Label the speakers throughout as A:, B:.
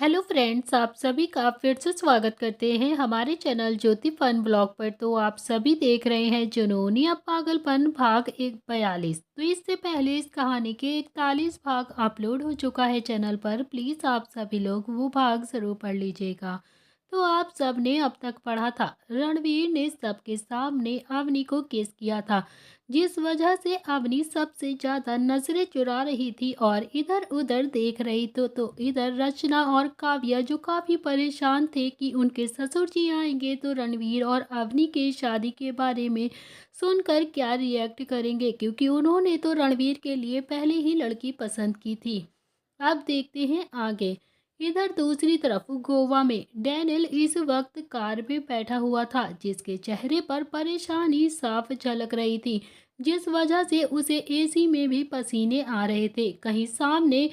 A: Hello friends, आप सभी का फिर से स्वागत करते हैं हमारे चैनल ज्योति फन ब्लॉग पर। तो आप सभी देख रहे हैं जुनूनी अब पागलपन भाग 42। तो इससे पहले इस कहानी के 41 भाग अपलोड हो चुका है चैनल पर। प्लीज़ आप सभी लोग वो भाग ज़रूर पढ़ लीजिएगा। तो आप सब ने अब तक पढ़ा था, रणवीर ने सबके सामने अवनी को किस किया था, जिस वजह से अवनी सबसे ज्यादा नजरें चुरा रही थी और इधर उधर देख रही। तो इधर रचना और काव्या जो काफी परेशान थे कि उनके ससुर जी आएंगे तो रणवीर और अवनी के शादी के बारे में सुनकर क्या रिएक्ट करेंगे, क्योंकि उन्होंने तो रणवीर के लिए पहले ही लड़की पसंद की थी। अब देखते हैं आगे। इधर दूसरी तरफ गोवा में डैनियल इस वक्त कार में बैठा हुआ था, जिसके चेहरे पर परेशानी साफ झलक रही थी, जिस वजह से उसे एसी में भी पसीने आ रहे थे। कहीं सामने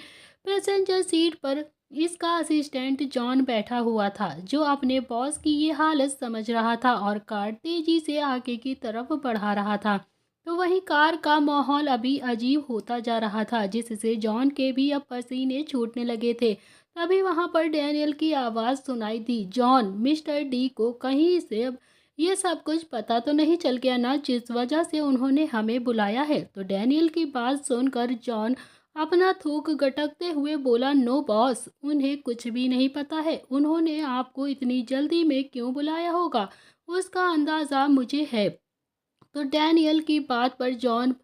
A: पैसेंजर सीट पर इसका असिस्टेंट जॉन बैठा हुआ था, जो अपने बॉस की ये हालत समझ रहा था और कार तेजी से आगे की तरफ बढ़ा रहा था। तो वहीं कार का माहौल अभी अजीब होता जा रहा था, जिससे जॉन के भी अब पसीने छूटने लगे थे। तभी वहां पर डैनियल की आवाज़ सुनाई दी, जॉन, मिस्टर डी को कहीं से अब ये सब कुछ पता तो नहीं चल गया ना, जिस वजह से उन्होंने हमें बुलाया है। तो डैनियल की बात सुनकर जॉन अपना थूक गटकते हुए बोला, नो बॉस, उन्हें कुछ भी नहीं पता है। उन्होंने आपको इतनी जल्दी में क्यों बुलाया होगा, उसका अंदाज़ा मुझे है। तो डैनियल की बात पर जॉन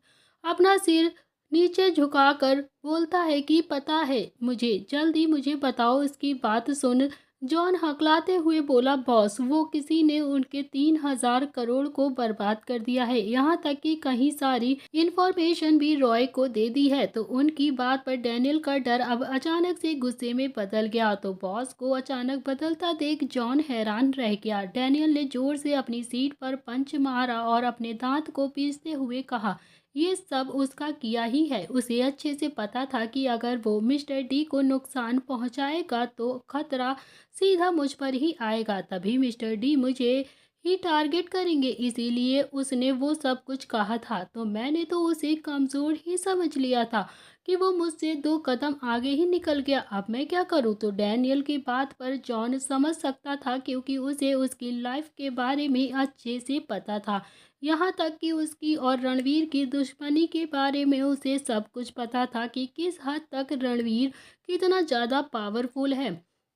A: अपना सिर नीचे झुकाकर बोलता है कि पता है मुझे, जल्दी मुझे बताओ। इसकी बात सुन जॉन हकलाते हुए बोला, बॉस, वो किसी ने उनके 3,000 करोड़ को बर्बाद कर दिया है, यहाँ तक कि कहीं सारी इंफॉर्मेशन भी रॉय को दे दी है। तो उनकी बात पर डैनियल का डर अब अचानक से गुस्से में बदल गया। तो बॉस को अचानक बदलता देख जॉन हैरान रह गया। डैनियल ने जोर से अपनी सीट पर पंच मारा और अपने दांत को पीसते हुए कहा, ये सब उसका किया ही है। उसे अच्छे से पता था कि अगर वो मिस्टर डी को नुकसान पहुंचाएगा तो खतरा सीधा मुझ पर ही आएगा, तभी मिस्टर डी मुझे ही टारगेट करेंगे, इसीलिए उसने वो सब कुछ कहा था। तो मैंने तो उसे कमज़ोर ही समझ लिया था कि वो मुझसे 2 कदम आगे ही निकल गया। अब मैं क्या करूं? तो डैनियल की बात पर जॉन समझ सकता था, क्योंकि उसे उसकी लाइफ के बारे में अच्छे से पता था। यहाँ तक कि उसकी और रणवीर की दुश्मनी के बारे में उसे सब कुछ पता था कि किस हद तक रणवीर कितना ज़्यादा पावरफुल है।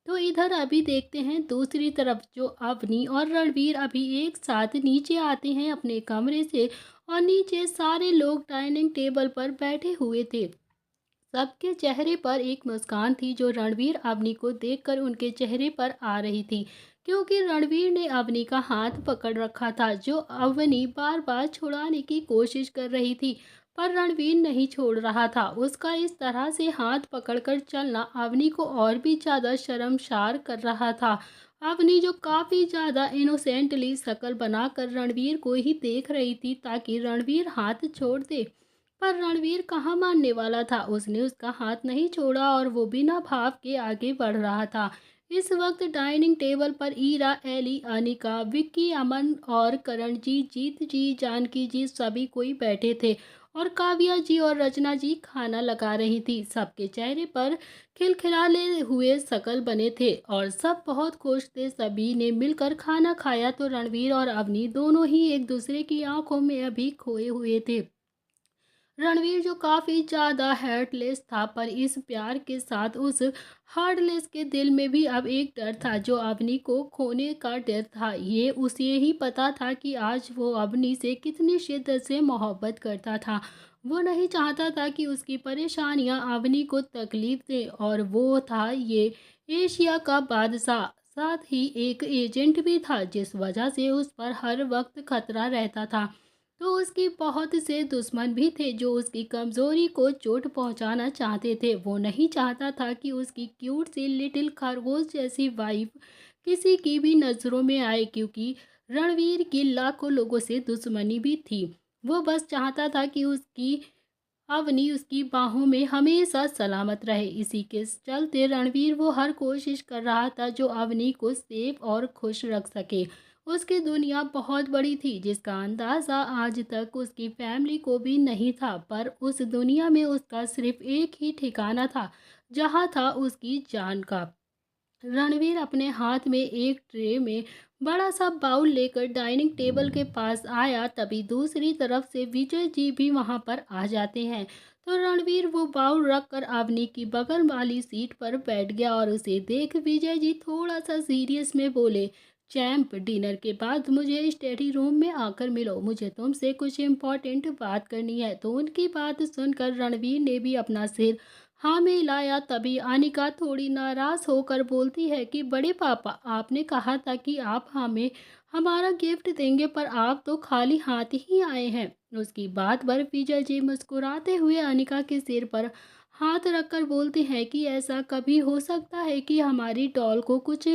A: तो इधर अभी देखते हैं दूसरी तरफ, जो अवनी और रणवीर अभी एक साथ नीचे आते हैं अपने कमरे से, और नीचे सारे लोग डाइनिंग टेबल पर बैठे हुए थे। सबके चेहरे पर एक मुस्कान थी, जो रणवीर अवनी को देखकर उनके चेहरे पर आ रही थी, क्योंकि रणवीर ने अवनी का हाथ पकड़ रखा था, जो अवनी बार बार छुड़ाने की कोशिश कर रही थी, पर रणवीर नहीं छोड़ रहा था। उसका इस तरह से हाथ पकड़कर चलना अवनी को और भी ज़्यादा शर्मसार कर रहा था। अवनी जो काफ़ी ज़्यादा इनोसेंटली शक्ल बनाकर रणवीर को ही देख रही थी, ताकि रणवीर हाथ छोड़ दे, पर रणवीर कहाँ मानने वाला था। उसने उसका हाथ नहीं छोड़ा और वो बिना भाव के आगे बढ़ रहा था। इस वक्त डाइनिंग टेबल पर ईरा, एली, अनिका, विक्की, अमन और करण जी, जीत जी, जानकी जी, सभी कोई बैठे थे, और काव्या जी और रचना जी खाना लगा रही थी। सबके चेहरे पर खिलखिलाले हुए शकल बने थे और सब बहुत खुश थे। सभी ने मिलकर खाना खाया। तो रणवीर और अवनी दोनों ही एक दूसरे की आंखों में अभी खोए हुए थे। रणवीर जो काफ़ी ज़्यादा हार्टलेस था, पर इस प्यार के साथ उस हार्टलेस के दिल में भी अब एक डर था, जो अवनी को खोने का डर था। ये उसे ही पता था कि आज वो अवनी से कितनी शिद्दत से मोहब्बत करता था। वो नहीं चाहता था कि उसकी परेशानियां अवनी को तकलीफ दें, और वो था ये एशिया का बादशाह, साथ ही एक एजेंट भी था, जिस वजह से उस पर हर वक्त खतरा रहता था। तो उसकी बहुत से दुश्मन भी थे, जो उसकी कमज़ोरी को चोट पहुंचाना चाहते थे। वो नहीं चाहता था कि उसकी क्यूट सी लिटिल खरगोश जैसी वाइफ किसी की भी नज़रों में आए, क्योंकि रणवीर की लाखों लोगों से दुश्मनी भी थी। वो बस चाहता था कि उसकी अवनी उसकी बाहों में हमेशा सलामत रहे। इसी के चलते रणवीर वो हर कोशिश कर रहा था जो अवनी को सेफ और खुश रख सके। उसकी दुनिया बहुत बड़ी थी, जिसका अंदाज़ा आज तक उसकी फैमिली को भी नहीं था, पर उस दुनिया में उसका सिर्फ एक ही ठिकाना था, जहाँ था उसकी जान का। रणवीर अपने हाथ में एक ट्रे में बड़ा सा बाउल लेकर डाइनिंग टेबल के पास आया। तभी दूसरी तरफ से विजय जी भी वहां पर आ जाते हैं। तो रणवीर वो बाउल रखकर अवनी की बगल वाली सीट पर बैठ गया और उसे देख विजय जी थोड़ा सा सीरियस में बोले, चैंप, डिनर के बाद मुझे स्टडी रूम में आकर मिलो, मुझे तुमसे कुछ इम्पोर्टेंट बात करनी है। तो उनकी बात सुनकर रणवीर ने भी अपना सिर हाँ में लाया। तभी अनिका थोड़ी नाराज होकर बोलती है कि बड़े पापा, आपने कहा था कि आप हमें हमारा गिफ्ट देंगे, पर आप तो खाली हाथ ही आए हैं। उसकी बात पर विजय जी मुस्कुराते हुए अनिका के सिर पर हाथ रखकर बोलते हैं कि ऐसा कभी हो सकता है कि हमारी डॉल को कुछ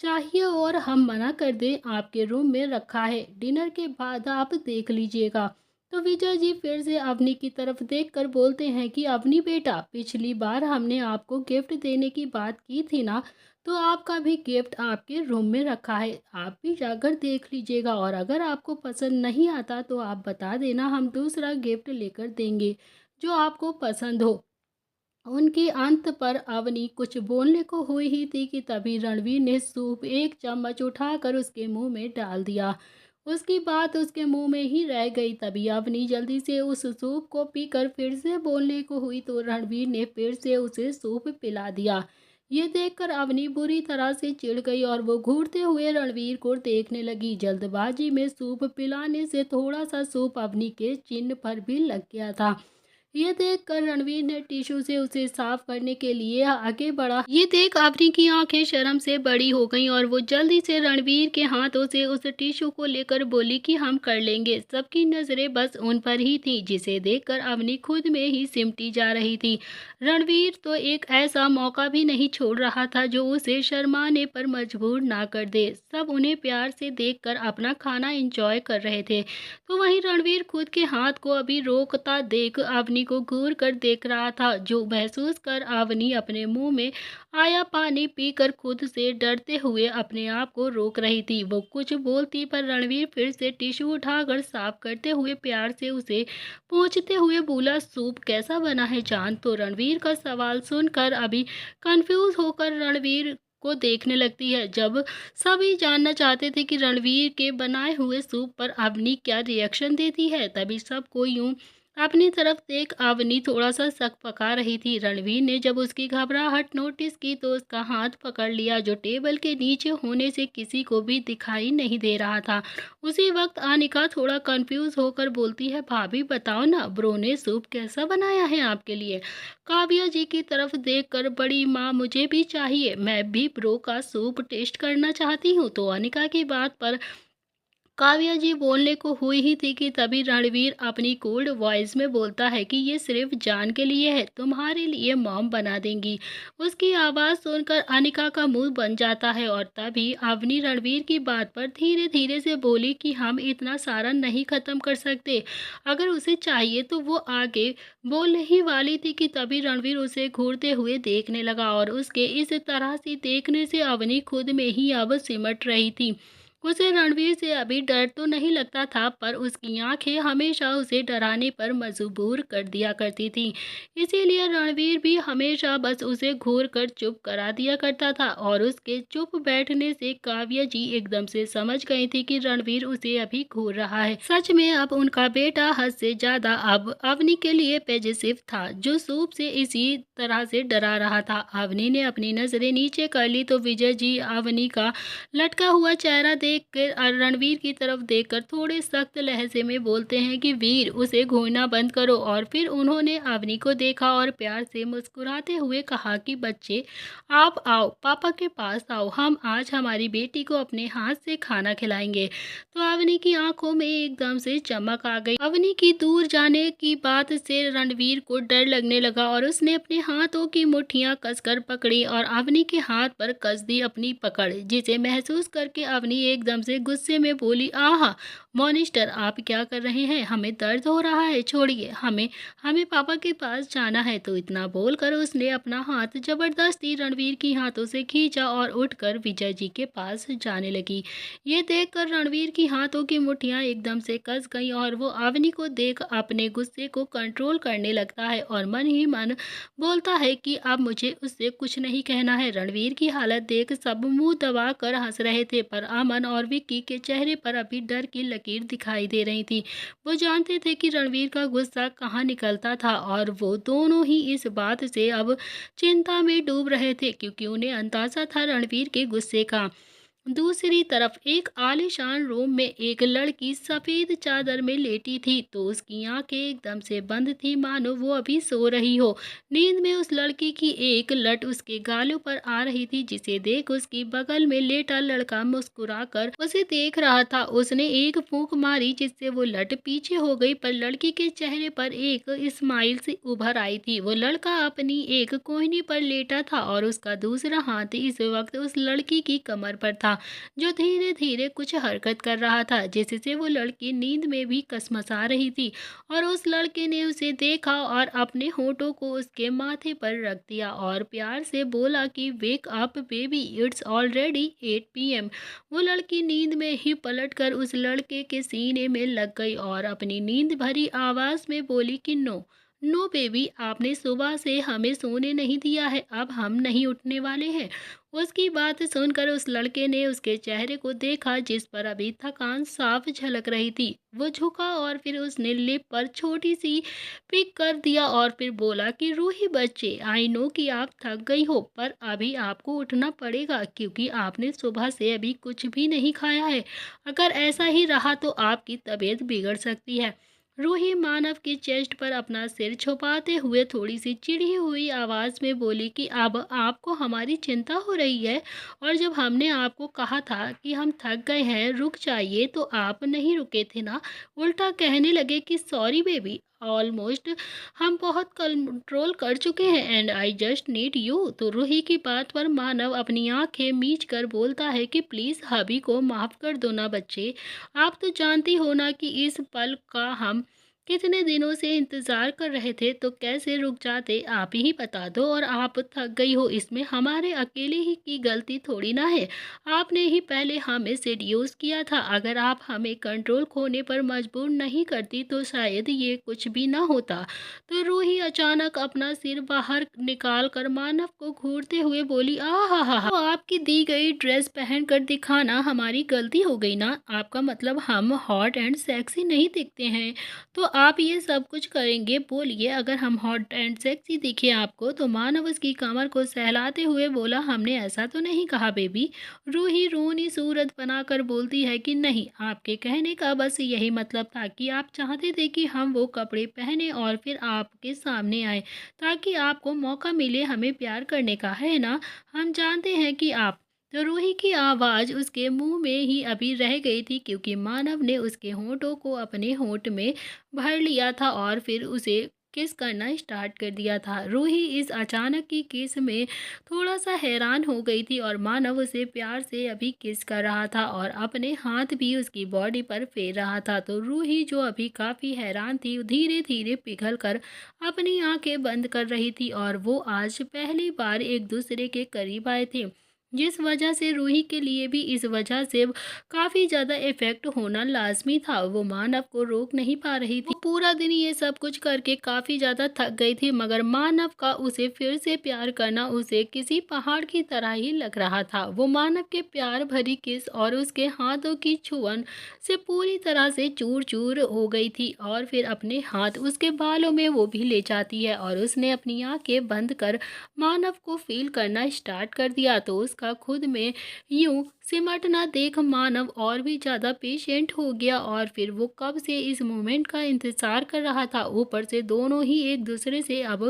A: चाहिए और हम मना कर दें? आपके रूम में रखा है, डिनर के बाद आप देख लीजिएगा। तो विजय जी फिर से अवनी की तरफ देखकर बोलते हैं कि अवनी बेटा, पिछली बार हमने आपको गिफ्ट देने की बात की थी ना, तो आपका भी गिफ्ट आपके रूम में रखा है, आप भी जाकर देख लीजिएगा। और अगर आपको पसंद नहीं आता तो आप बता देना, हम दूसरा गिफ्ट लेकर देंगे जो आपको पसंद हो। उनकी अंत पर अवनी कुछ बोलने को हुई ही थी कि तभी रणवीर ने सूप एक चम्मच उठाकर उसके मुंह में डाल दिया। उसकी बात उसके मुंह में ही रह गई। तभी अवनी जल्दी से उस सूप को पीकर फिर से बोलने को हुई तो रणवीर ने फिर से उसे सूप पिला दिया। ये देखकर अवनी बुरी तरह से चिढ़ गई और वो घूरते हुए रणवीर को देखने लगी। जल्दबाजी में सूप पिलाने से थोड़ा सा सूप अवनी के चिन्ह पर भी लग गया था। ये देखकर रणवीर ने टिश्यू से उसे साफ करने के लिए आगे बढ़ा। ये देख अवनी की आंखें शर्म से बड़ी हो गईं और वो जल्दी से रणवीर के हाथों से उस टिश्यू को लेकर बोली कि हम कर लेंगे। सबकी नजरें बस उन पर ही थी, जिसे देखकर अवनी खुद में ही सिमटी जा रही थी। रणवीर तो एक ऐसा मौका भी नहीं छोड़ रहा था जो उसे शर्माने पर मजबूर ना कर दे। सब उन्हें प्यार से देखकर अपना खाना एंजॉय कर रहे थे। तो वहीं रणवीर खुद के हाथ को अभी रोकता देख अवनी को घूर कर देख रहा था, जो महसूस कर अवनी अपने मुंह में आया पानी पीकर खुद से डरते हुए अपने आप को रोक रही थी। वो कुछ बोलती पर रणवीर फिर से टिश्यू उठाकर साफ करते हुए प्यार से उसे पोंछते हुए बोला, सूप कैसा बना है जान? तो रणवीर का सवाल सुनकर अभी कंफ्यूज होकर रणवीर को देखने लगती है। जब सभी जानना चाहते थे कि रणवीर के बनाए हुए सूप पर अवनी क्या रिएक्शन देती है, तभी सबको यूं अपनी तरफ देख अवनी थोड़ा सा शक पका रही थी। रणवीर ने जब उसकी घबराहट नोटिस की तो उसका हाथ पकड़ लिया, जो टेबल के नीचे होने से किसी को भी दिखाई नहीं दे रहा था। उसी वक्त अनिका थोड़ा कंफ्यूज होकर बोलती है, भाभी बताओ ना, ब्रो ने सूप कैसा बनाया है आपके लिए? काव्या जी की तरफ देखकर, बड़ी माँ मुझे भी चाहिए, मैं भी ब्रो का सूप टेस्ट करना चाहती हूँ। तो अनिका की बात पर काव्या जी बोलने को हुई ही थी कि तभी रणवीर अपनी कोल्ड वॉइस में बोलता है कि ये सिर्फ जान के लिए है, तुम्हारे लिए मॉम बना देंगी। उसकी आवाज़ सुनकर अनिका का मुंह बन जाता है और तभी अवनी रणवीर की बात पर धीरे धीरे से बोली कि हम इतना सारा नहीं ख़त्म कर सकते, अगर उसे चाहिए तो वो आगे बोलने ही वाली थी कि तभी रणवीर उसे घूरते हुए देखने लगा और उसके इस तरह से देखने से अवनी खुद में ही अब सिमट रही थी। उसे रणवीर से अभी डर तो नहीं लगता था, पर उसकी आंखें हमेशा उसे डराने पर मजबूर कर दिया करती थी। इसीलिए रणवीर भी हमेशा बस उसे घूर कर चुप करा दिया करता था और उसके चुप बैठने से काव्या जी एकदम से समझ गई थी कि रणवीर उसे अभी घूर रहा है। सच में अब उनका बेटा हद से ज्यादा अब अवनी के लिए पॉजिटिव था, जो सूप से इसी तरह से डरा रहा था। अवनी ने अपनी नजरें नीचे कर ली तो विजय जी अवनी का लटका हुआ चेहरा देखकर रणवीर की तरफ देखकर थोड़े सख्त लहजे में बोलते हैं कि वीर, उसे घूरना बंद करो। और फिर उन्होंने अवनी को देखा और प्यार से मुस्कुराते हुए कहा कि बच्चे, आप आओ, पापा के पास आओ, हम आज हमारी बेटी को अपने हाथ से खाना खिलाएंगे। तो अवनी की आंखों में एकदम से चमक आ गई। अवनी की दूर जाने की बात से रणवीर को डर लगने लगा और उसने अपने हाथों की मुट्ठियां कसकर पकड़ी और अवनी के हाथ पर कस दी अपनी पकड़, जिसे महसूस करके अवनी एकदम से गुस्से में बोली, आहा मॉनिस्टर, आप क्या कर रहे हैं? हमें दर्द हो रहा है, छोड़िए हमें, हमें पापा के पास जाना है। तो इतना बोलकर उसने अपना हाथ जबरदस्ती रणवीर की हाथों से खींचा और उठकर विजय जी के पास जाने लगी। ये देखकर रणवीर की हाथों की मुट्ठियां एकदम से कस गईं और वो अवनी को देख अपने गुस्से को कंट्रोल करने लगता है और मन ही मन बोलता है कि अब मुझे उससे कुछ नहीं कहना है। रणवीर की हालत देख सब मुंह दबा कर हंस रहे थे, पर अमन और विक्की के चेहरे पर अभी डर की लकीर दिखाई दे रही थी। वो जानते थे कि रणवीर का गुस्सा कहाँ निकलता था और वो दोनों ही इस बात से अब चिंता में डूब रहे थे, क्योंकि उन्हें अंदाजा था रणवीर के गुस्से का। दूसरी तरफ एक आलीशान रूम में एक लड़की सफेद चादर में लेटी थी, तो उसकी आंखें एकदम से बंद थी, मानो वो अभी सो रही हो। नींद में उस लड़की की एक लट उसके गालों पर आ रही थी, जिसे देख उसकी बगल में लेटा लड़का मुस्कुराकर उसे देख रहा था। उसने एक फूंक मारी, जिससे वो लट पीछे हो गई, पर लड़की के चेहरे पर एक स्माइल से उभर आई थी। वो लड़का अपनी एक कोहनी पर लेटा था और उसका दूसरा हाथ इस वक्त उस लड़की की कमर पर था, जो धीरे धीरे कुछ हरकत कर रहा था, जिससे वो लड़की नींद में भी कसमसा रही थी। और उस लड़के ने उसे देखा और अपने होठों को उसके माथे पर रख दिया और प्यार से बोला कि wake up baby, it's already 8 PM। वो लड़की नींद में ही पलटकर उस लड़के के सीने में लग गई और अपनी नींद भरी आवाज में बोली कि नो नो बेबी, आपने सुबह से हमें सोने नहीं दिया है, अब हम नहीं उठने वाले हैं। उसकी बात सुनकर उस लड़के ने उसके चेहरे को देखा, जिस पर अभी थकान साफ झलक रही थी। वो झुका और फिर उसने लिप पर छोटी सी पिक कर दिया और फिर बोला कि रूही बच्चे, आई नो कि आप थक गई हो, पर अभी आपको उठना पड़ेगा, क्योंकि आपने सुबह से अभी कुछ भी नहीं खाया है। अगर ऐसा ही रहा तो आपकी तबीयत बिगड़ सकती है। रूही मानव की चेस्ट पर अपना सिर छुपाते हुए थोड़ी सी चिढ़ी हुई आवाज में बोली कि अब आपको हमारी चिंता हो रही है, और जब हमने आपको कहा था कि हम थक गए हैं, रुक जाइए, तो आप नहीं रुके थे ना। उल्टा कहने लगे कि सॉरी बेबी, ऑलमोस्ट हम बहुत कंट्रोल कर चुके हैं and I just need you. तो रूही की बात पर मानव अपनी आंखें मीच कर बोलता है कि प्लीज हबी को माफ कर दो ना बच्चे, आप तो जानती हो ना कि इस पल का हम कितने दिनों से इंतजार कर रहे थे, तो कैसे रुक जाते, आप ही बता दो। और आप थक गई हो, इसमें हमारे अकेले ही की गलती थोड़ी ना है। आपने ही पहले हमें सेड्यूस किया था। अगर आप हमें कंट्रोल खोने पर मजबूर नहीं करती तो शायद ये कुछ भी ना होता। तो रूही अचानक अपना सिर बाहर निकाल कर मानव को घूरते हुए बोली, आहा, तो आपकी दी गई ड्रेस पहनकर दिखाना हमारी गलती हो गई ना। आपका मतलब हम हॉट एंड सेक्सी नहीं दिखते हैं, तो आप ये सब कुछ करेंगे? बोलिए, अगर हम हॉट एंड सेक्सी दिखे आपको? तो मानव उसकी कमर को सहलाते हुए बोला, हमने ऐसा तो नहीं कहा बेबी। रूही रोनी सूरत बनाकर बोलती है कि नहीं, आपके कहने का बस यही मतलब था कि आप चाहते थे कि हम वो कपड़े पहने और फिर आपके सामने आए, ताकि आपको मौका मिले हमें प्यार करने का, है ना? हम जानते हैं कि आप। तो रूही की आवाज़ उसके मुंह में ही अभी रह गई थी, क्योंकि मानव ने उसके होठों को अपने होठ में भर लिया था और फिर उसे किस करना स्टार्ट कर दिया था। रूही इस अचानक की किस में थोड़ा सा हैरान हो गई थी और मानव उसे प्यार से अभी किस कर रहा था और अपने हाथ भी उसकी बॉडी पर फेर रहा था। तो रूही, जो अभी काफ़ी हैरान थी, धीरे धीरे पिघल कर अपनी आंखें बंद कर रही थी और वो आज पहली बार एक दूसरे के करीब आए थे, जिस वजह से रूही के लिए भी इस वजह से काफ़ी ज़्यादा इफ़ेक्ट होना लाज़मी था। वो मानव को रोक नहीं पा रही थी। वो पूरा दिन ये सब कुछ करके काफ़ी ज़्यादा थक गई थी, मगर मानव का उसे फिर से प्यार करना उसे किसी पहाड़ की तरह ही लग रहा था। वो मानव के प्यार भरी किस और उसके हाथों की छुअन से पूरी तरह से चूर-चूर हो गई थी और फिर अपने हाथ उसके बालों में वो भी ले जाती है और उसने अपनी आँखें बंद कर मानव को फ़ील करना स्टार्ट कर दिया। तो उसका खुद में यूँ सिमटना देख मानव और भी ज़्यादा पेशेंट हो गया और फिर वो कब से इस मोमेंट का इंतज़ार कर रहा था। ऊपर से दोनों ही एक दूसरे से अब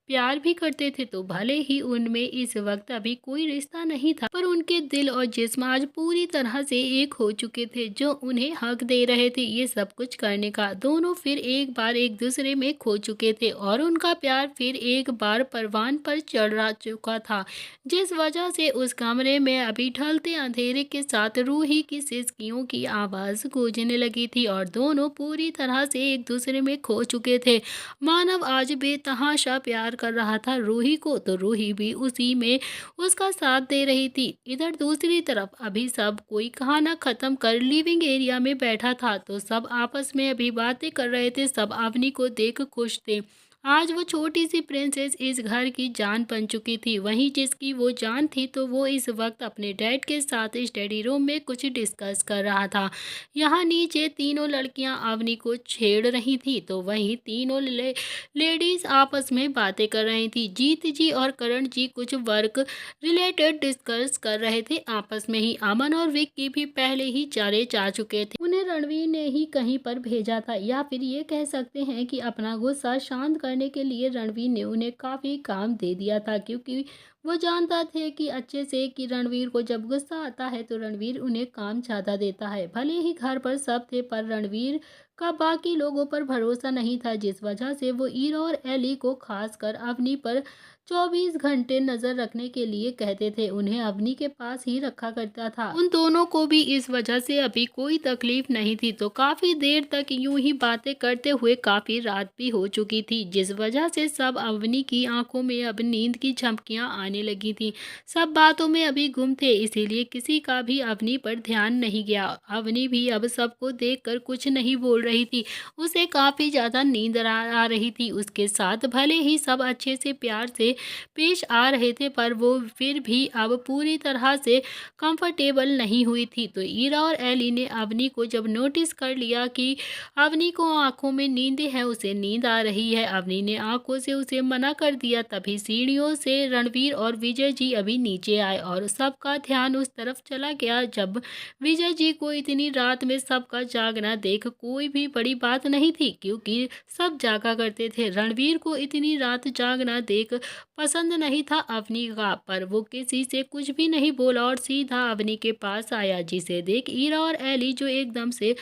A: प्यार भी करते थे, तो भले ही उनमें इस वक्त अभी कोई रिश्ता नहीं था, पर उनके दिल और जिस्म आज पूरी तरह से एक हो चुके थे, जो उन्हें हक दे रहे थे ये सब कुछ करने का। दोनों फिर एक बार एक दूसरे में खो चुके थे और उनका प्यार फिर एक बार परवान पर चढ़ चुका था, जिस वजह से उस कमरे में अभी ढलते अंधेरे के साथ रूही की सिसकियों की आवाज़ गूंजने लगी थी और दोनों पूरी तरह से एक दूसरे में खो चुके थे। मानव आज बेतहाशा प्यार कर रहा था रूही को, तो रूही भी उसी में उसका साथ दे रही थी। इधर दूसरी तरफ अभी सब कोई खाना खत्म कर लिविंग एरिया में बैठा था, तो सब आपस में अभी बातें कर रहे थे। सब अवनी को देख खुश थे। आज वो छोटी सी प्रिंसेस इस घर की जान बन चुकी थी। वहीं जिसकी वो जान थी, तो वो इस वक्त अपने डैड के साथ स्टडी रूम में कुछ डिस्कस कर रहा था। यहाँ नीचे तीनों लड़कियां अवनी को छेड़ रही थी, तो वहीं तीनों लेडीज आपस में बातें कर रही थी। जीत जी और करण जी कुछ वर्क रिलेटेड डिस्कस कर रहे थे आपस में ही। अमन और विक्की भी पहले ही चले जा चुके थे। उन्हें रणवीर ने ही कहीं पर भेजा था, या फिर ये कह सकते हैं कि अपना गुस्सा शांत करने के लिए रणवीर ने उन्हें काफ़ी काम दे दिया था, क्योंकि वो जानता थे कि अच्छे से कि रणवीर को जब गुस्सा आता है तो रणवीर उन्हें काम ज़्यादा देता है। भले ही घर पर सब थे, पर रणवीर का बाकी लोगों पर भरोसा नहीं था, जिस वजह से वो ईरा और एली को खासकर अवनी पर 24 घंटे नजर रखने के लिए कहते थे। उन्हें अवनी के पास ही रखा करता था। उन दोनों को भी इस वजह से अभी कोई तकलीफ नहीं थी। तो काफी देर तक यूं ही बातें करते हुए काफी रात भी हो चुकी थी, जिस वजह से सब अवनी की आंखों में अब नींद की झपकियां आने लगी थी। सब बातों में अभी गुम थे, इसीलिए किसी का भी अवनी पर ध्यान नहीं गया। अवनी भी अब सबको देखकर कुछ नहीं बोल रही थी। उसे काफी ज्यादा नींद आ रही थी। उसके साथ भले ही सब अच्छे से प्यार से पेश आ रहे थे, पर वो फिर भी अब पूरी तरह से कंफर्टेबल नहीं हुई थी। तो ईरा और एली ने अवनी को जब नोटिस कर लिया कि अवनी को आंखों में नींद है, उसे नींद आ रही है, अवनी ने आंखों से उसे मना कर दिया। तभी सीढ़ियों से रणवीर और विजय जी अभी नीचे आए और सबका ध्यान उस तरफ चला गया। जब विजय जी को इतनी रात में सबका जागना देख कोई भी बड़ी बात नहीं थी, क्योंकि सब जागा करते थे। रणवीर को इतनी रात जागना देख पसंद नहीं था अवनी का, पर वो किसी से कुछ भी नहीं बोला और सीधा अवनी के पास आया, जिसे देख ईरा और एली जो एकदम से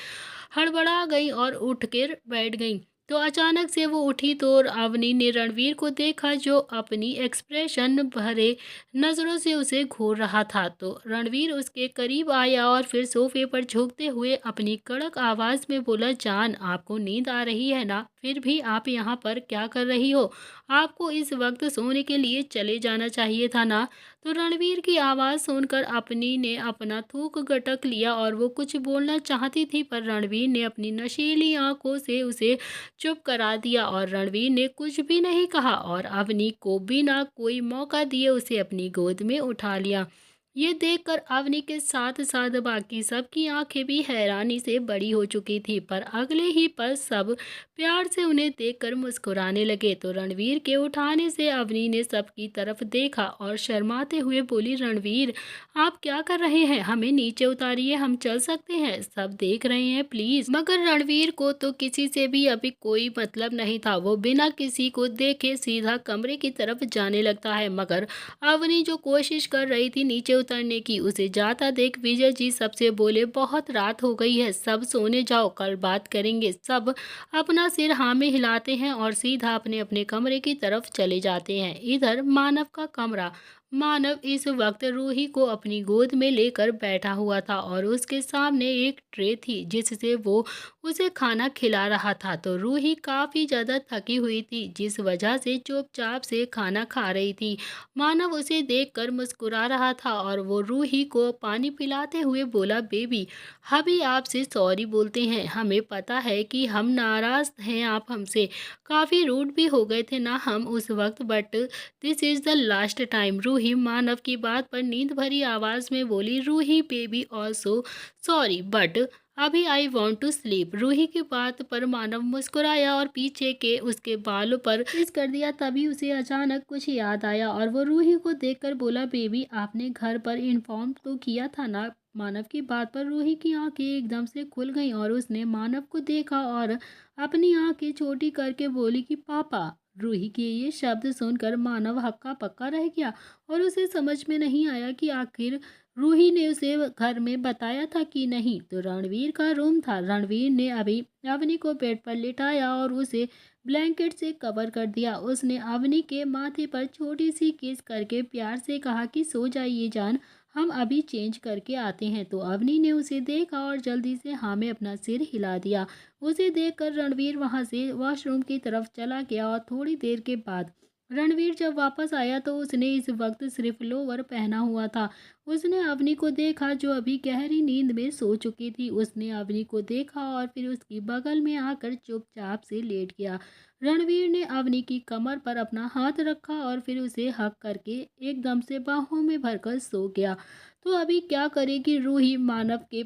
A: हड़बड़ा गई और उठ कर बैठ गई। तो अचानक से वो उठी तो अवनी ने रणवीर को देखा, जो अपनी एक्सप्रेशन भरे नजरों से उसे घूर रहा था। तो रणवीर उसके करीब आया और फिर सोफे पर झुकते हुए अपनी कड़क आवाज में बोला, जान आपको नींद आ रही है ना? फिर भी आप यहाँ पर क्या कर रही हो? आपको इस वक्त सोने के लिए चले जाना चाहिए था ना? तो रणवीर की आवाज़ सुनकर अपनी ने अपना थूक गटक लिया और वो कुछ बोलना चाहती थी, पर रणवीर ने अपनी नशीली आंखों से उसे चुप करा दिया और रणवीर ने कुछ भी नहीं कहा और अवनी को बिना कोई मौका दिए उसे अपनी गोद में उठा लिया। ये देखकर अवनी के साथ साथ बाकी सबकी आंखें भी हैरानी से बड़ी हो चुकी थी, पर अगले ही पल सब प्यार से उन्हें देखकर मुस्कुराने लगे। तो रणवीर के उठाने से अवनी ने सबकी तरफ देखा और शर्माते हुए बोली, रणवीर आप क्या कर रहे हैं? हमें नीचे उतारिए, हम चल सकते हैं, सब देख रहे हैं प्लीज। मगर रणवीर को तो किसी से भी अभी कोई मतलब नहीं था। वो बिना किसी को देखे सीधा कमरे की तरफ जाने लगता है। मगर अवनी जो कोशिश कर रही थी नीचे उतरने की, उसे जाता देख विजय जी सबसे बोले, बहुत रात हो गई है, सब सोने जाओ, कल बात करेंगे। सब अपना सिर हाँ में हिलाते हैं और सीधा अपने अपने कमरे की तरफ चले जाते हैं। इधर मानव का कमरा। मानव इस वक्त रूही को अपनी गोद में लेकर बैठा हुआ था और उसके सामने एक ट्रे थी, जिससे वो उसे खाना खिला रहा था। तो रूही काफी ज्यादा थकी हुई थी, जिस वजह से चुपचाप से खाना खा रही थी। मानव उसे देखकर मुस्कुरा रहा था और वो रूही को पानी पिलाते हुए बोला, बेबी अभी आपसे सॉरी बोलते हैं, हमें पता है कि हम नाराज हैं, आप हमसे काफ़ी रूड भी हो गए थे ना हम उस वक्त, but this is the last time. Ruhi Manav की बात पर नींद भरी आवाज़ में बोली, Ruhi baby also sorry but अभी I want to sleep. Ruhi की बात पर मानव मुस्कुराया और पीछे के उसके बालों पर किस कर दिया। तभी उसे अचानक कुछ याद आया और वो रूही को देखकर बोला, बेबी आपने घर पर इन्फॉर्म तो किया था ना? मानव की बात पर रूही की आंखें एकदम से खुल गईं और उसने मानव को देखा और अपनी आंखें छोटी करके बोली कि पापा। रूही के ये शब्द सुनकर मानव हक्का पक्का रह गया और उसे समझ में नहीं आया कि आखिर रूही ने उसे घर में बताया था कि नहीं। तो रणवीर का रूम था। रणवीर ने अभी अवनी को बेड पर लिटाया और उसे ब्लैंकेट से कवर कर दिया। उसने अवनी के माथे पर छोटी सी किस करके प्यार से कहा कि सो जाइए जान, हम अभी चेंज करके आते हैं। तो अवनी ने उसे देखा और जल्दी से हाँ में अपना सिर हिला दिया। उसे देखकर रणवीर वहां से वॉशरूम की तरफ चला गया और थोड़ी देर के बाद रणवीर जब वापस आया तो उसने इस वक्त सिर्फ लोअर पहना हुआ था। उसने अवनी को देखा जो अभी गहरी नींद में सो चुकी थी। उसने अवनी को देखा और फिर उसकी बगल में आकर चुपचाप से लेट गया। रणवीर ने अवनी की कमर पर अपना हाथ रखा और फिर उसे हक करके एकदम से बाहों में भरकर सो गया। तो अभी क्या करेगी रूही मानव के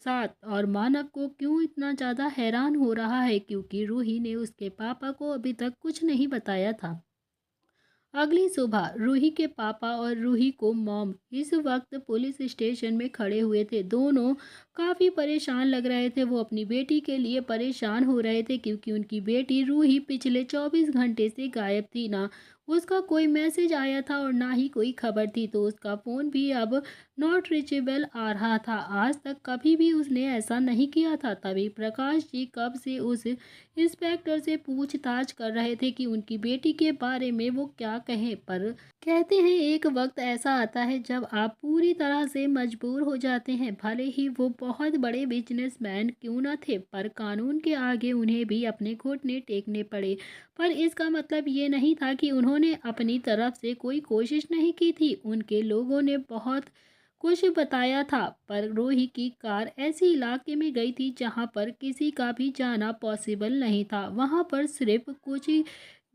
A: साथ, और मानव को क्यों इतना ज़्यादा हैरान हो रहा है क्योंकि रूही ने उसके पापा को अभी तक कुछ नहीं बताया था। अगली सुबह रूही के पापा और रूही को मॉम इस वक्त पुलिस स्टेशन में खड़े हुए थे। दोनों काफ़ी परेशान लग रहे थे। वो अपनी बेटी के लिए परेशान हो रहे थे क्योंकि उनकी बेटी रूही पिछले 24 घंटे से गायब थी। ना उसका कोई मैसेज आया था और ना ही कोई खबर थी। तो उसका फ़ोन भी अब नॉट रीचेबल आ रहा था। आज तक कभी भी उसने ऐसा नहीं किया था। तभी प्रकाश जी कब से उस इंस्पेक्टर से पूछताछ कर रहे थे कि उनकी बेटी के बारे में वो क्या कहें। पर कहते हैं एक वक्त ऐसा आता है जब आप पूरी तरह से मजबूर हो जाते हैं। भले ही वो बहुत बड़े बिजनेसमैन क्यों न थे, पर कानून के आगे उन्हें भी अपने घुटने टेकने पड़े। पर इसका मतलब ये नहीं था कि उन्होंने अपनी तरफ से कोई कोशिश नहीं की थी। उनके लोगों ने बहुत कुछ बताया था, पर रोही की कार ऐसे इलाके में गई थी जहां पर किसी का भी जाना पॉसिबल नहीं था। वहां पर सिर्फ कुछ ही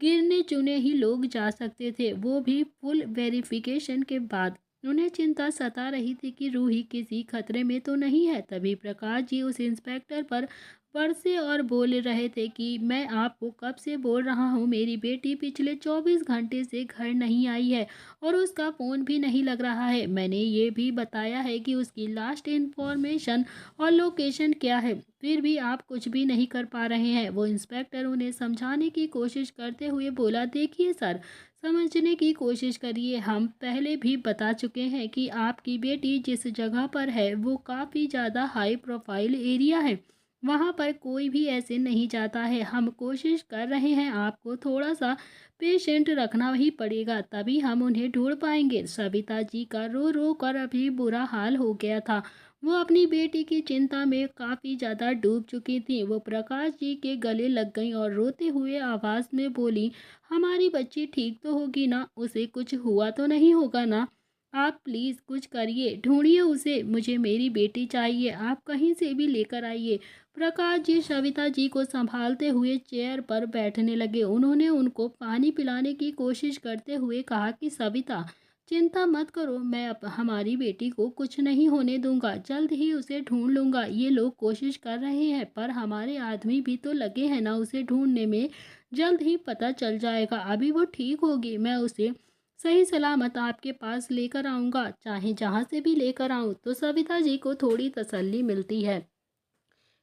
A: गिरने चुने ही लोग जा सकते थे, वो भी फुल वेरिफिकेशन के बाद। उन्हें चिंता सता रही थी कि रूही किसी खतरे में तो नहीं है। तभी प्रकाश जी उस इंस्पेक्टर पर बरसे और बोल रहे थे कि मैं आपको कब से बोल रहा हूँ, मेरी बेटी पिछले 24 घंटे से घर नहीं आई है और उसका फ़ोन भी नहीं लग रहा है। मैंने ये भी बताया है कि उसकी लास्ट इन्फॉर्मेशन और लोकेशन क्या है, फिर भी आप कुछ भी नहीं कर पा रहे हैं। वो इंस्पेक्टर उन्हें समझाने की कोशिश करते हुए बोला, देखिए सर, समझने की कोशिश करिए। हम पहले भी बता चुके हैं कि आपकी बेटी जिस जगह पर है वो काफ़ी ज़्यादा हाई प्रोफाइल एरिया है। वहाँ पर कोई भी ऐसे नहीं जाता है। हम कोशिश कर रहे हैं, आपको थोड़ा सा पेशेंट रखना ही पड़ेगा, तभी हम उन्हें ढूंढ पाएंगे। सविता जी का रो रो कर अभी बुरा हाल हो गया था। वो अपनी बेटी की चिंता में काफ़ी ज़्यादा डूब चुकी थी। वो प्रकाश जी के गले लग गई और रोते हुए आवाज़ में बोली, हमारी बच्ची ठीक तो होगी ना, उसे कुछ हुआ तो नहीं होगा ना? आप प्लीज़ कुछ करिए, ढूंढिए उसे, मुझे मेरी बेटी चाहिए, आप कहीं से भी लेकर आइए। प्रकाश जी सविता जी को संभालते हुए चेयर पर बैठने लगे। उन्होंने उनको पानी पिलाने की कोशिश करते हुए कहा कि सविता, चिंता मत करो, मैं हमारी बेटी को कुछ नहीं होने दूंगा, जल्द ही उसे ढूंढ लूंगा। ये लोग कोशिश कर रहे हैं पर हमारे आदमी भी तो लगे हैं ना उसे ढूंढने में। जल्द ही पता चल जाएगा, अभी वो ठीक होगी, मैं उसे सही सलामत आपके पास लेकर आऊंगा, चाहे जहाँ से भी लेकर आऊं। तो सविता जी को थोड़ी तसल्ली मिलती है।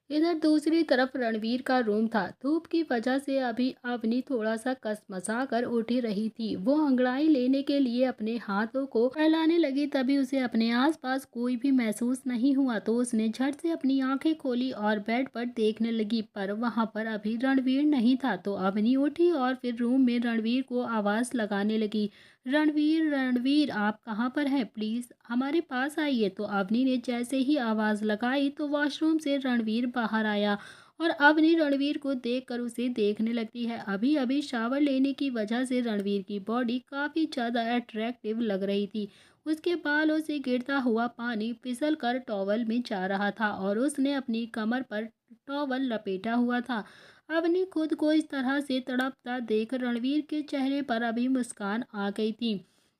A: इधर दूसरी तरफ रणवीर का रूम था। धूप की वजह से अभी अवनी थोड़ा सा कसमसा कर उठी रही थी। वो अंगड़ाई लेने के लिए अपने हाथों को फैलाने लगी, तभी उसे अपने आसपास कोई भी महसूस नहीं हुआ। तो उसने झट से अपनी आंखें खोली और बेड पर देखने लगी, पर वहां पर अभी रणवीर नहीं था। तो अवनी उठी और फिर रूम में रणवीर को आवाज लगाने लगी, रणवीर रणवीर, आप कहाँ पर हैं, प्लीज़ हमारे पास आइए। तो अवनी ने जैसे ही आवाज़ लगाई तो वॉशरूम से रणवीर बाहर आया और अवनी रणवीर को देखकर उसे देखने लगती है। अभी अभी शावर लेने की वजह से रणवीर की बॉडी काफ़ी ज़्यादा अट्रैक्टिव लग रही थी। उसके बालों से गिरता हुआ पानी फिसल कर टॉवल में जा रहा था और उसने अपनी कमर पर टॉवल लपेटा हुआ था। अवनी खुद को इस तरह से तड़पता देख रणवीर के चेहरे पर अभी मुस्कान आ गई थी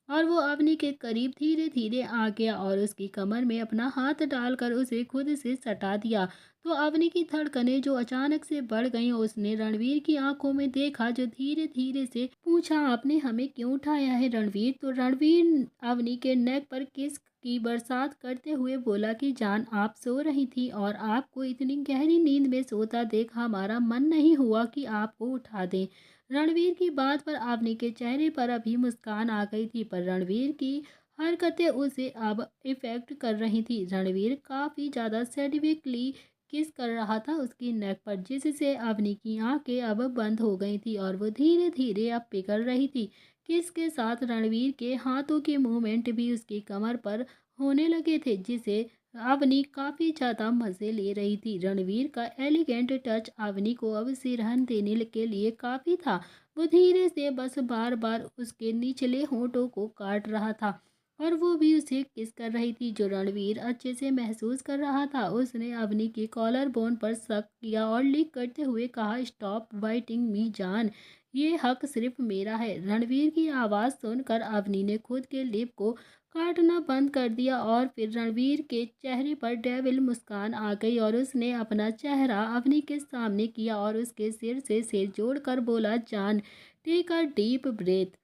A: और वो अवनी के करीब धीरे धीरे आ गया और उसकी कमर में अपना हाथ डालकर उसे खुद से सटा दिया। तो अवनी की धड़कनें जो अचानक से बढ़ गईं, उसने रणवीर की आंखों में देखा जो धीरे धीरे से पूछा, आपने हमें क्यों उठाया है रणवीर? तो रणवीर अवनी के नेक पर किस की बरसात करते हुए बोला कि जान, आप सो रही थी और आपको इतनी गहरी नींद में सोता देख हमारा मन नहीं हुआ कि आपको उठा दें। रणवीर की बात पर अवनी के चेहरे पर अभी मुस्कान आ गई थी, पर रणवीर की हरकतें उसे अब इफेक्ट कर रही थी। रणवीर काफ़ी ज़्यादा सेडिफिकली किस कर रहा था उसकी नेक पर, जिससे अवनी की आंखें अब बंद हो गई थी और वो धीरे धीरे अब पिघल रही थी। किस के साथ रणवीर के हाथों के मूवमेंट भी उसकी कमर पर होने लगे थे, जिसे अवनी काफी ज्यादा मजे ले रही थी। रणवीर का एलिगेंट टच अवनी को अब सिरहन देने के लिए काफी था। वो धीरे से बस बार बार उसके निचले होठों को काट रहा था और वो भी उसे किस कर रही थी, जो रणवीर अच्छे से महसूस कर रहा था। उसने अवनी के कॉलर बोन पर शक किया और लिख करते हुए कहा, स्टॉप बाइटिंग मी जान, ये हक सिर्फ मेरा है। रणवीर की आवाज़ सुनकर अवनी ने खुद के लिप को काटना बंद कर दिया और फिर रणवीर के चेहरे पर डेविल मुस्कान आ गई और उसने अपना चेहरा अवनी के सामने किया और उसके सिर से सिर जोड़कर बोला, जान, take a deep breath.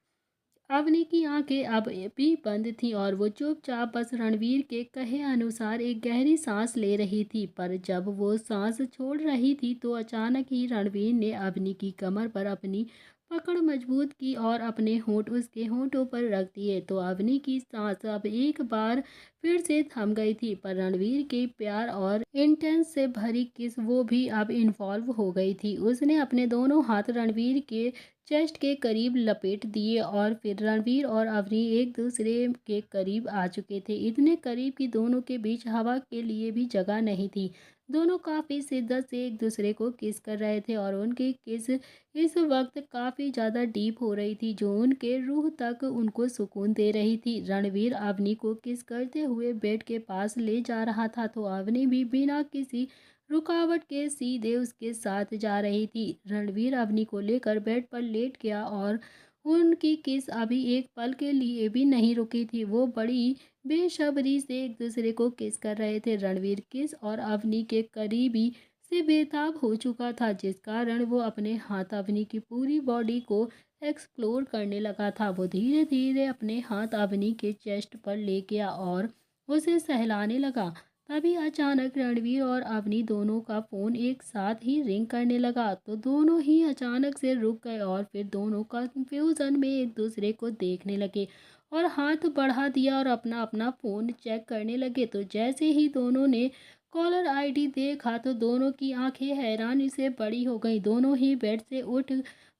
A: Avni की आंखें अब भी बंद थीं और वो चुपचाप बस रणवीर के कहे अनुसार एक गहरी सांस ले रही थी। पर जब वो सांस छोड़ रही थी तो अचानक ही रणवीर ने अवनी की कमर पर अपनी पकड़ मजबूत की और अपने होंठ उसके होंठों पर रख दिए। तो अवनी की सांस अब एक बार फिर से थम गई थी, पर रणवीर के प्यार और इंटेंस से भरी किस वो भी अब इन्वॉल्व हो गई थी। उसने अपने दोनों हाथ रणवीर के चेस्ट के करीब लपेट दिए और फिर रणवीर और अवनी एक दूसरे के करीब आ चुके थे, इतने करीब कि दोनों के बीच हवा के लिए भी जगह नहीं थी। दोनों काफ़ी शिद्दत से एक दूसरे को किस कर रहे थे और उनकी किस इस वक्त काफ़ी ज़्यादा डीप हो रही थी, जो उनके रूह तक उनको सुकून दे रही थी। रणवीर अवनी को किस करते हुए बेड के पास ले जा रहा था, तो अवनी भी बिना किसी रुकावट के सीधे उसके साथ जा रही थी। रणवीर अवनी को लेकर बेड पर लेट गया और उनकी किस अभी एक पल के लिए भी नहीं रुकी थी। वो बड़ी बेसब्री से एक दूसरे को किस कर रहे थे। रणवीर किस और अवनी के करीबी से बेताब हो चुका था, जिस कारण वो अपने हाथ अवनी की पूरी बॉडी को एक्सप्लोर करने लगा था। वो धीरे धीरे अपने हाथ अवनी के चेस्ट पर ले गया और उसे सहलाने लगा। तभी अचानक रणवीर और अवनी दोनों का फ़ोन एक साथ ही रिंग करने लगा, तो दोनों ही अचानक से रुक गए और फिर दोनों कंफ्यूजन में एक दूसरे को देखने लगे और हाथ बढ़ा दिया और अपना अपना फ़ोन चेक करने लगे। तो जैसे ही दोनों ने कॉलर आईडी देखा तो दोनों की आंखें हैरानी से बड़ी हो गई। दोनों ही बेड से उठ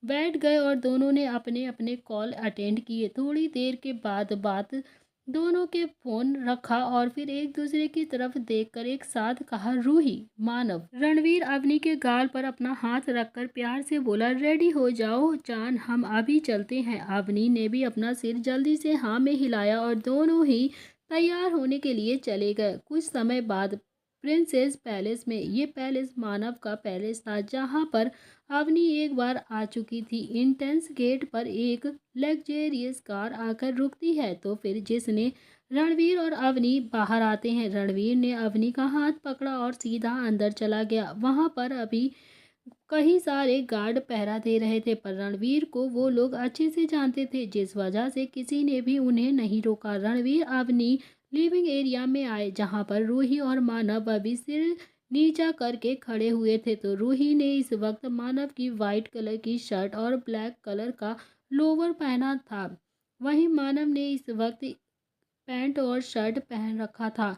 A: बैठ गए और दोनों ने अपने अपने कॉल अटेंड किए। थोड़ी देर के बाद बात दोनों के फोन रखा और फिर एक दूसरे की तरफ देखकर एक साथ कहा, रूही, मानव। रणवीर अवनी के गाल पर अपना हाथ रखकर प्यार से बोला, रेडी हो जाओ जान, हम अभी चलते हैं। अवनी ने भी अपना सिर जल्दी से हाँ में हिलाया और दोनों ही तैयार होने के लिए चले गए। कुछ समय बाद प्रिंसेस पैलेस में, ये पैलेस मानव का पैलेस था जहाँ पर अवनी एक बार आ चुकी थी। इंटेंस गेट पर एक लग्जेरियस कार आकर रुकती है, तो फिर जिसने रणवीर और अवनी बाहर आते हैं। रणवीर ने अवनी का हाथ पकड़ा और सीधा अंदर चला गया। वहां पर अभी कई सारे गार्ड पहरा दे रहे थे, पर रणवीर को वो लोग अच्छे से जानते थे, जिस वजह से किसी ने भी उन्हें नहीं रोका। रणवीर अवनी लिविंग एरिया में आए, जहां पर रूही और मानव अभी सिर नीचा करके खड़े हुए थे। तो रूही ने इस वक्त मानव की वाइट कलर की शर्ट और ब्लैक कलर का लोवर पहना था, वहीं मानव ने इस वक्त पैंट और शर्ट पहन रखा था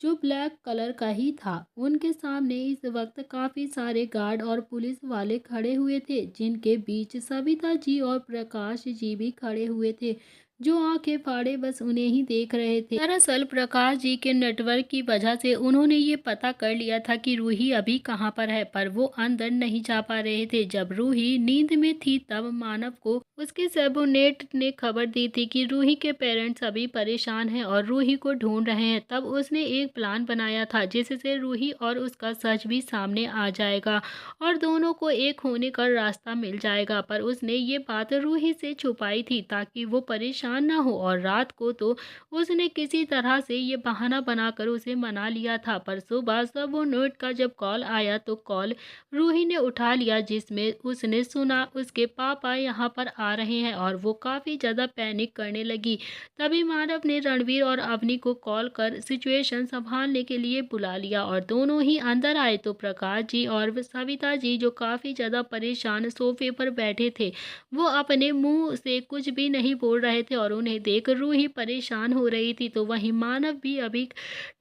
A: जो ब्लैक कलर का ही था। उनके सामने इस वक्त काफ़ी सारे गार्ड और पुलिस वाले खड़े हुए थे, जिनके बीच सविता जी और प्रकाश जी भी खड़े हुए थे, जो आंखें फाड़े बस उन्हें ही देख रहे थे। दरअसल प्रकाश जी के नेटवर्क की वजह से उन्होंने ये पता कर लिया था कि रूही अभी कहाँ पर है, पर वो अंदर नहीं जा पा रहे थे। जब रूही नींद में थी तब मानव को उसके सबोनेट ने खबर दी थी कि रूही के पेरेंट्स अभी परेशान हैं और रूही को ढूंढ रहे हैं। तब उसने एक प्लान बनाया था जिससे रूही और उसका सच भी सामने आ जाएगा और दोनों को एक होने का रास्ता मिल जाएगा। पर उसने ये बात रूही से छुपाई थी ताकि वो परेशान ना हो, और रात को तो उसने किसी तरह से ये बहाना बनाकर उसे मना लिया था। पर सुबह सबोनेट का जब कॉल आया तो कॉल रूही ने उठा लिया, जिसमें उसने सुना उसके पापा यहाँ पर आ रहे हैं और वो काफ़ी ज़्यादा पैनिक करने लगी। तभी मानव ने रणवीर और अवनी को कॉल कर सिचुएशन संभालने के लिए बुला लिया और दोनों ही अंदर आए। तो प्रकाश जी और सविता जी, जो काफ़ी ज़्यादा परेशान सोफे पर बैठे थे, वो अपने मुंह से कुछ भी नहीं बोल रहे थे थे और उन्हें देख रूही परेशान हो रही थी। तो वहीं मानव भी अभी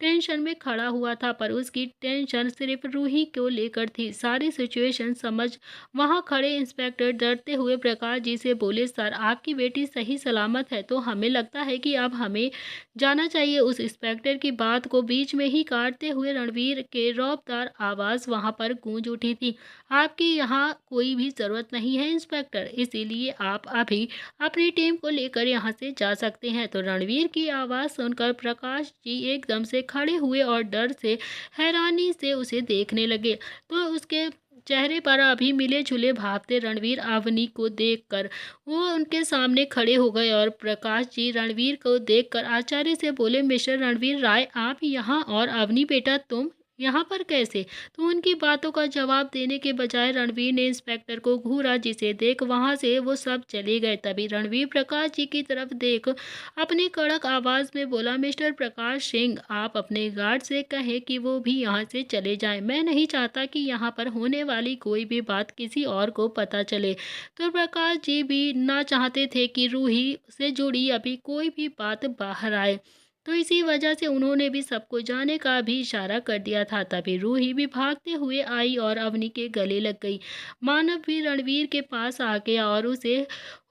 A: टेंशन में खड़ा हुआ था, पर उसकी टेंशन सिर्फ रूही को लेकर थी। सारी सिचुएशन समझ वहां खड़े इंस्पेक्टर डरते हुए प्रकाश जी से बोले, सर आपकी बेटी सही सलामत है, तो हमें लगता है कि अब हमें जाना चाहिए। उस इंस्पेक्टर की बात को बीच में ही काटते हुए रणवीर के रौबदार आवाज वहां पर गूंज उठी थी, आपकी यहाँ कोई भी जरूरत नहीं है इंस्पेक्टर, इसीलिए आप अभी अपनी टीम को लेकर यहाँ से जा सकते हैं। तो रणवीर की आवाज सुनकर प्रकाश जी एकदम से खड़े हुए और डर से हैरानी से उसे देखने लगे। तो उसके चेहरे पर अभी मिले जुले भाव थे। रणवीर अवनी को देखकर वो उनके सामने खड़े हो गए और प्रकाश जी रणवीर को देखकर आश्चर्य से बोले, मिस्टर रणवीर राय आप यहाँ, और अवनी बेटा तुम यहाँ पर कैसे? तो उनकी बातों का जवाब देने के बजाय रणवीर ने इंस्पेक्टर को घूरा, जिसे देख वहां से वो सब चले गए। तभी रणवीर प्रकाश जी की तरफ देख अपनी कड़क आवाज में बोला, मिस्टर प्रकाश सिंह आप अपने गार्ड से कहें कि वो भी यहाँ से चले जाएं। मैं नहीं चाहता कि यहाँ पर होने वाली कोई भी बात किसी और को पता चले। तो प्रकाश जी भी ना चाहते थे कि रूही से जुड़ी अभी कोई भी बात बाहर आए, तो इसी वजह से उन्होंने भी सबको जाने का भी इशारा कर दिया था। तभी रूही भी भागते हुए आई और अवनी के गले लग गई। मानव भी रणवीर के पास आ गया और उसे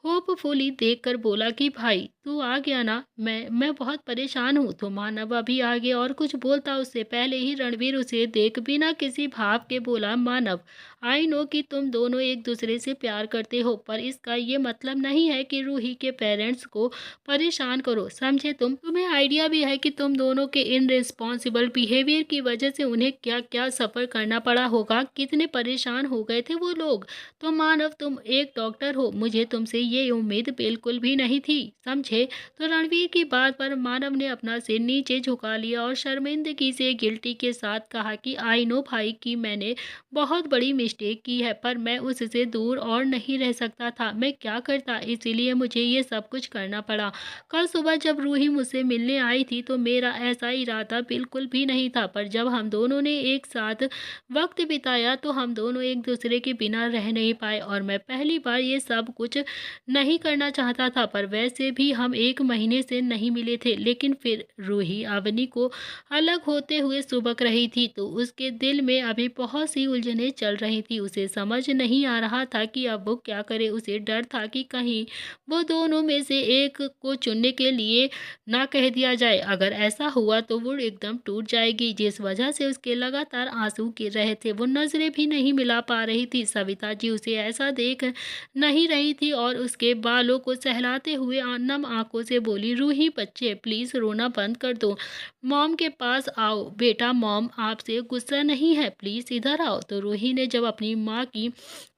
A: होपफुली देखकर बोला कि भाई तू आ गया ना, मैं बहुत परेशान हूँ। तो मानव अभी आ गया और कुछ बोलता उससे पहले ही रणवीर उसे देख बिना किसी भाव के बोला, मानव आई नो कि तुम दोनों एक दूसरे से प्यार करते हो, पर इसका ये मतलब नहीं है कि रूही के पेरेंट्स को परेशान करो, समझे? तुम्हें आइडिया भी है कि तुम दोनों के इनरिस्पॉन्सिबल बिहेवियर की वजह से उन्हें क्या क्या सफ़र करना पड़ा होगा, कितने परेशान हो गए थे वो लोग। तो मानव तुम एक डॉक्टर हो, मुझे तुमसे ये उम्मीद बिल्कुल भी नहीं थी, समझे? तो रणवीर की बात पर मानव ने अपना सिर नीचे झुका लिया और शर्मिंदगी से गिल्टी के साथ कहा कि आई नो भाई कि मैंने बहुत बड़ी मिस्टेक की है, पर मैं उससे दूर और नहीं रह सकता था। मैं क्या करता, इसीलिए मुझे ये सब कुछ करना पड़ा। कल सुबह जब रूही मुझसे मिलने आई थी तो मेरा ऐसा इरादा बिल्कुल भी नहीं था, पर जब हम दोनों ने एक साथ वक्त बिताया तो हम दोनों एक दूसरे के बिना रह नहीं पाए, और मैं पहली बार ये सब कुछ नहीं करना चाहता था। पर वैसे भी हम 1 महीने से नहीं मिले थे, लेकिन फिर रूही अवनी को अलग होते हुए सुबक रही थी, तो उसके दिल में अभी बहुत सी उलझनें चल रही थी। उसे समझ नहीं आ रहा था कि अब वो क्या करे। उसे डर था कि कहीं वो दोनों में से एक को चुनने के लिए ना कह दिया जाए। अगर ऐसा हुआ तो वो एकदम टूट जाएगी, जिस वजह से उसके लगातार आंसू गिर रहे थे। वो नजरें भी नहीं मिला पा रही थी। सविता जी उसे ऐसा देख नहीं रही थी और उसके बालों को सहलाते हुए नम आंखों से बोली, रूही बच्चे प्लीज रोना बंद कर दो, मॉम के पास आओ। बेटा मॉम आपसे गुस्सा नहीं है, प्लीज इधर आओ। तो रूही ने जब अपनी माँ की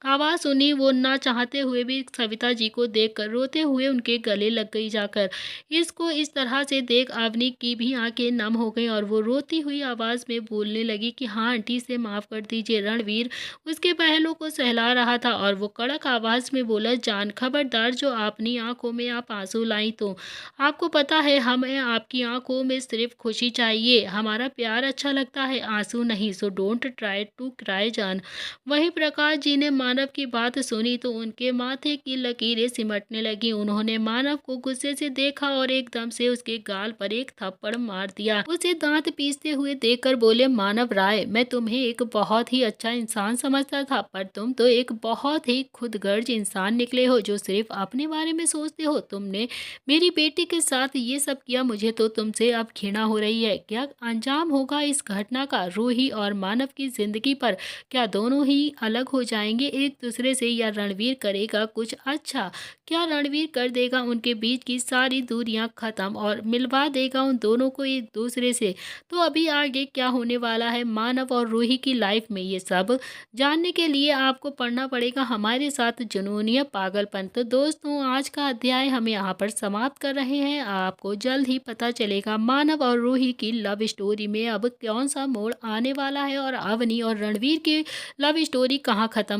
A: आवाज़ सुनी, वो ना चाहते हुए भी सविता जी को देखकर रोते हुए उनके गले लग गई जाकर। इसको इस तरह से देख अवनी की भी आंखें नम हो गई और वो रोती हुई आवाज़ में बोलने लगी कि हाँ आंटी से माफ़ कर दीजिए। रणवीर उसके पहलू को सहला रहा था और वो कड़क आवाज़ में बोला, जान खबरदार जो अपनी आंखों में आप आंसू लाई तो आपको पता है हमें आपकी आंखों में सिर्फ खुशी चाहिए, हमारा प्यार अच्छा लगता है, आंसू नहीं। So don't try to cry जान। वहीं प्रकाश जी ने मानव की बात सुनी तो उनके माथे की लकीरें सिमटने लगी। उन्होंने मानव को गुस्से से देखा और एकदम से उसके गाल पर एक थप्पड़ मार दिया। उसे दांत पीसते हुए देखकर बोले, मानव राय मैं तुम्हें एक बहुत ही अच्छा इंसान समझता था, पर तुम तो एक बहुत ही खुदगर्ज इंसान निकले हो जो सिर्फ अपने बारे में सोचते हो। तुमने मेरी बेटी के साथ ये सब किया, मुझे तो तुमसे अब घृणा हो रही है। क्या अंजाम होगा इस घटना का रूही और मानव की जिंदगी पर? क्या दोनों ही अलग हो जाएंगे एक दूसरे से, या रणवीर करेगा कुछ अच्छा? क्या रणवीर कर देगा उनके बीच की सारी दूरियां खत्म और मिलवा देगा उन दोनों को एक दूसरे से? तो अभी आगे क्या होने वाला है मानव और रूही की लाइफ में, ये सब जानने के लिए आपको पढ़ना पड़ेगा हमारे साथ जुनून या पागलपन। तो दोस्तों आज का अध्याय हम यहाँ पर समाप्त कर रहे हैं। आपको जल्द ही पता चलेगा मानव और रूही की लव स्टोरी में अब कौन सा मोड़ आने वाला है और अवनी और रणवीर की लव स्टोरी कहाँ खत्म